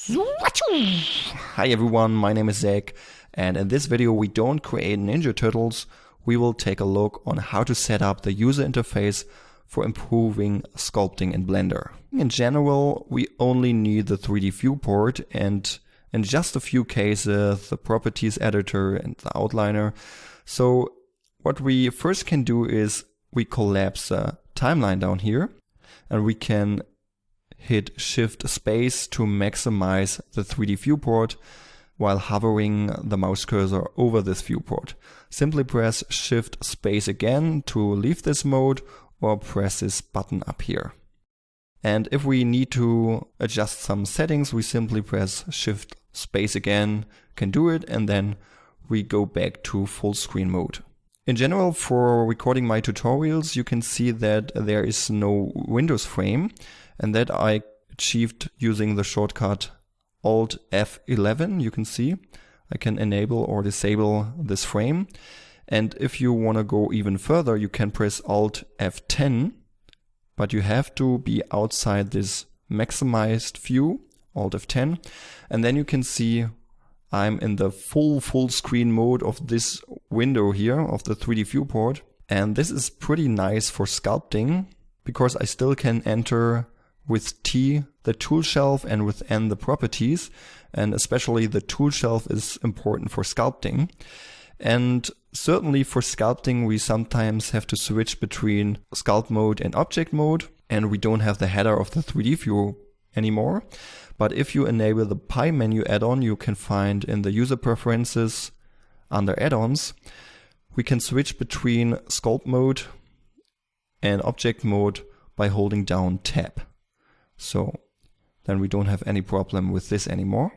Hi everyone, my name is Zach, and in this video we don't create Ninja Turtles, we will take a look on how to set up the user interface for improving sculpting in Blender. In general, we only need the 3D viewport and in just a few cases the properties editor and the outliner. So what we first can do is we collapse the timeline down here and we can hit Shift Space to maximize the 3D viewport while hovering the mouse cursor over this viewport. Simply press Shift Space again to leave this mode or press this button up here. And if we need to adjust some settings, we simply press Shift Space again, can do it, and then we go back to full screen mode. In general, for recording my tutorials, you can see that there is no Windows frame, and that I achieved using the shortcut Alt F11. You can see I can enable or disable this frame. And if you want to go even further, you can press Alt F10, but you have to be outside this maximized view, Alt F10, and then you can see I'm in the full screen mode of this window here of the 3D viewport. And this is pretty nice for sculpting because I still can enter with T the tool shelf and with N the properties, and especially the tool shelf is important for sculpting. And certainly for sculpting we sometimes have to switch between sculpt mode and object mode, and we don't have the header of the 3D view anymore. But if you enable the Pie menu add-on you can find in the user preferences under add-ons, we can switch between sculpt mode and object mode by holding down Tab. So then we don't have any problem with this anymore.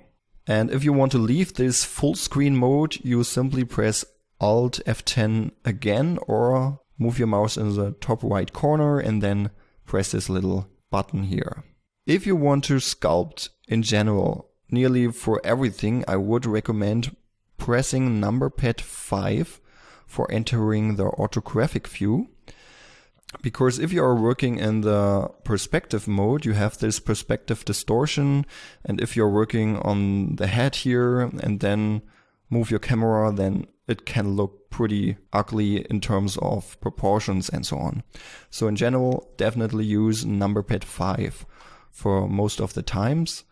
And if you want to leave this full screen mode, you simply press Alt F10 again or move your mouse in the top right corner and then press this little button here. If you want to sculpt in general, nearly for everything, I would recommend pressing number pad 5 for entering the orthographic view. Because if you are working in the perspective mode, you have this perspective distortion, and if you're working on the head here and then move your camera, then it can look pretty ugly in terms of proportions and so on. So in general, definitely use number pad 5 for most of the times.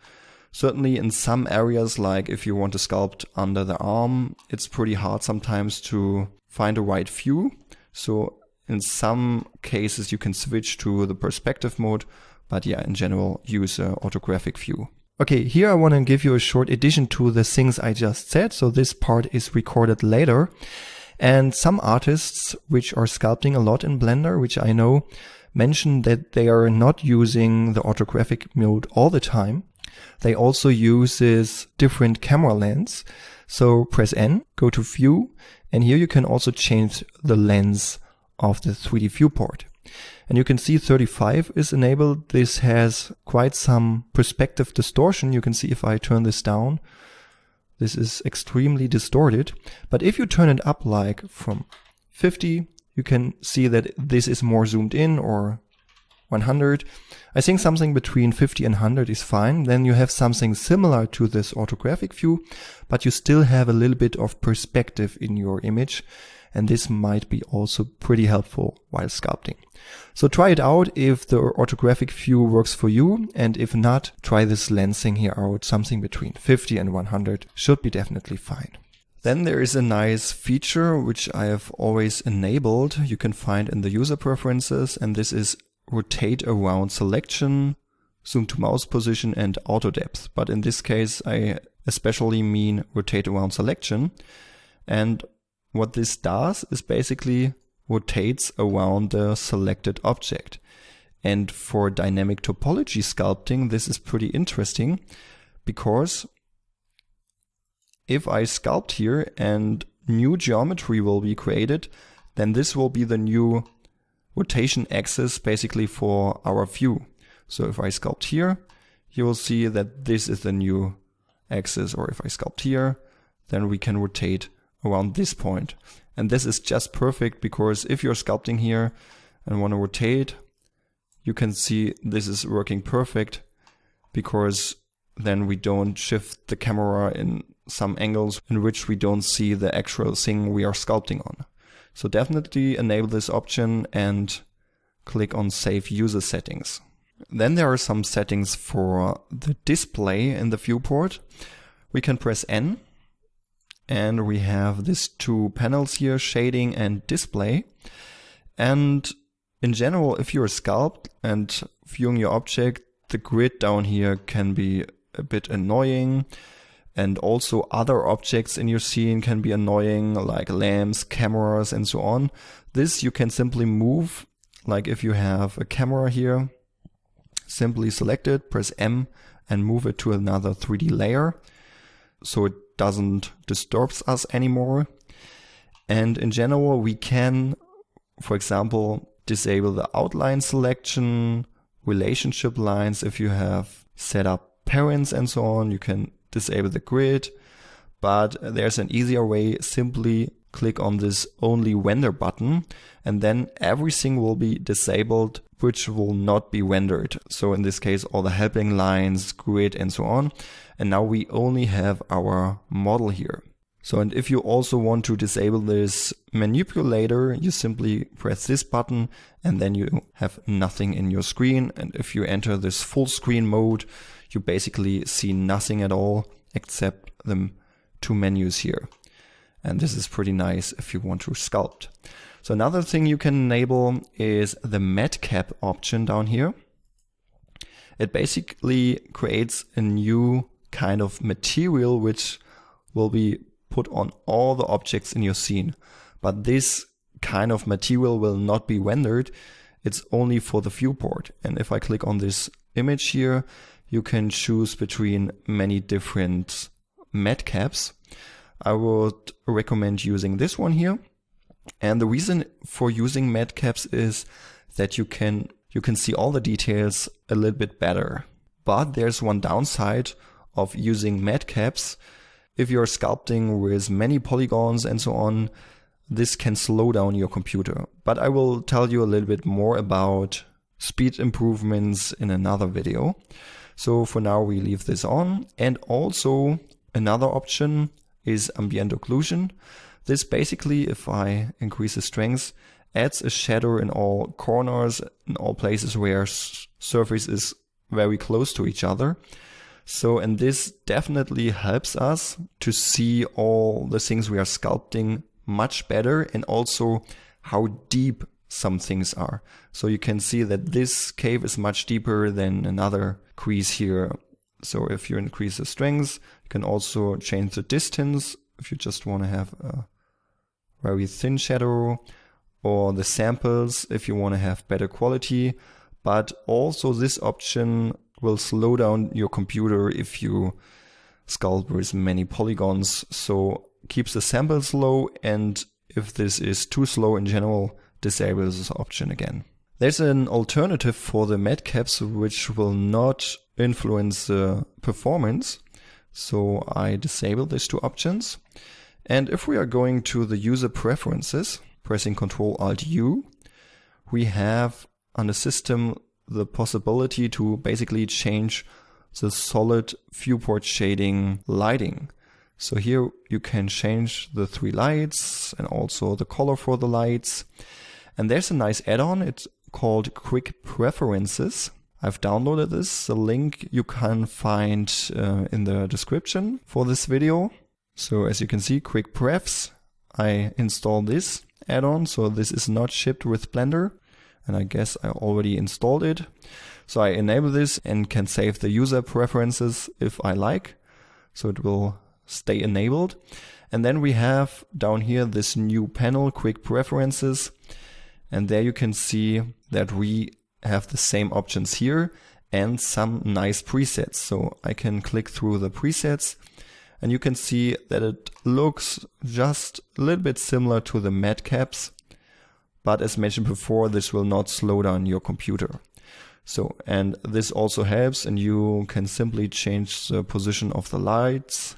Certainly in some areas, like if you want to sculpt under the arm, it's pretty hard sometimes to find a right view. So in some cases you can switch to the perspective mode, but yeah, in general use an orthographic view. Okay, here I want to give you a short addition to the things I just said. So this part is recorded later. And some artists which are sculpting a lot in Blender, which I know, mention that they are not using the orthographic mode all the time. They also use this different camera lens. So press N, go to View, and here you can also change the lens of the 3D viewport. And you can see 35 is enabled. This has quite some perspective distortion. You can see if I turn this down, this is extremely distorted. But if you turn it up like from 50, you can see that this is more zoomed in, or 100. I think something between 50 and 100 is fine. Then you have something similar to this orthographic view, but you still have a little bit of perspective in your image. And this might be also pretty helpful while sculpting. So try it out if the orthographic view works for you, and if not, try this lensing here out. Something between 50 and 100 should be definitely fine. Then there is a nice feature which I have always enabled. You can find in the user preferences, and this is rotate around selection, zoom to mouse position, and auto depth. But in this case I especially mean rotate around selection. And what this does is basically rotates around the selected object. And for dynamic topology sculpting, this is pretty interesting, because if I sculpt here and new geometry will be created, then this will be the new rotation axis basically for our view. So if I sculpt here, you will see that this is the new axis, or if I sculpt here, then we can rotate around this point. And this is just perfect, because if you're sculpting here and want to rotate, you can see this is working perfect, because then we don't shift the camera in some angles in which we don't see the actual thing we are sculpting on. So definitely enable this option and click on Save User Settings. Then there are some settings for the display in the viewport. We can press N and we have these two panels here, shading and display. And in general, if you're a sculpt and viewing your object, the grid down here can be a bit annoying. And also other objects in your scene can be annoying, like lamps, cameras, and so on. This you can simply move, like if you have a camera here, simply select it, press M, and move it to another 3D layer, so it doesn't disturb us anymore. And in general, we can, for example, disable the outline selection, relationship lines. If you have set up parents and so on, you can disable the grid, but there's an easier way. Simply click on this only render button and then everything will be disabled which will not be rendered. So in this case, all the helping lines, grid and so on. And now we only have our model here. So, and if you also want to disable this manipulator, you simply press this button and then you have nothing in your screen. And if you enter this full screen mode, you basically see nothing at all except the two menus here. And this is pretty nice if you want to sculpt. So another thing you can enable is the matte cap option down here. It basically creates a new kind of material which will be put on all the objects in your scene. But this kind of material will not be rendered. It's only for the viewport. And if I click on this image here, you can choose between many different matte caps. I would recommend using this one here. And the reason for using matte caps is that you can see all the details a little bit better. But there's one downside of using matte caps. If you're sculpting with many polygons and so on, this can slow down your computer. But I will tell you a little bit more about speed improvements in another video. So for now we leave this on. And also another option is ambient occlusion. This basically, if I increase the strength, adds a shadow in all corners, in all places where surface is very close to each other. So, and this definitely helps us to see all the things we are sculpting much better and also how deep some things are. So you can see that this cave is much deeper than another crease here. So if you increase the strength, you can also change the distance if you just want to have a very thin shadow, or the samples if you want to have better quality. But also this option will slow down your computer if you sculpt with many polygons. So keeps the samples low, and if this is too slow in general, disable this option again. There's an alternative for the matte caps which will not influence the performance. So I disable these two options. And if we are going to the user preferences, pressing Ctrl-Alt-U, we have on the system the possibility to basically change the solid viewport shading lighting. So here you can change the 3 lights and also the color for the lights. And there's a nice add-on. It's called Quick Preferences. I've downloaded this. The link you can find in the description for this video. So as you can see, Quick Prefs, I installed this add-on. So this is not shipped with Blender, and I guess I already installed it. So I enable this and can save the user preferences if I like. So it will stay enabled. And then we have down here this new panel, Quick Preferences. And there you can see that we have the same options here and some nice presets. So I can click through the presets and you can see that it looks just a little bit similar to the matte caps. But as mentioned before, this will not slow down your computer. So, and this also helps, and you can simply change the position of the lights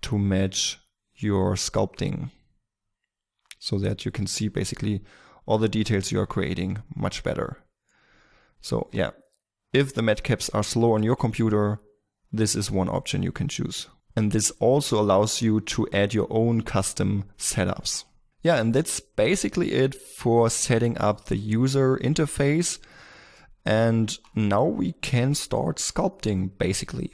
to match your sculpting so that you can see basically all the details you are creating much better. So yeah, if the matte caps are slow on your computer, this is one option you can choose. And this also allows you to add your own custom setups. Yeah, and that's basically it for setting up the user interface. And now we can start sculpting, basically.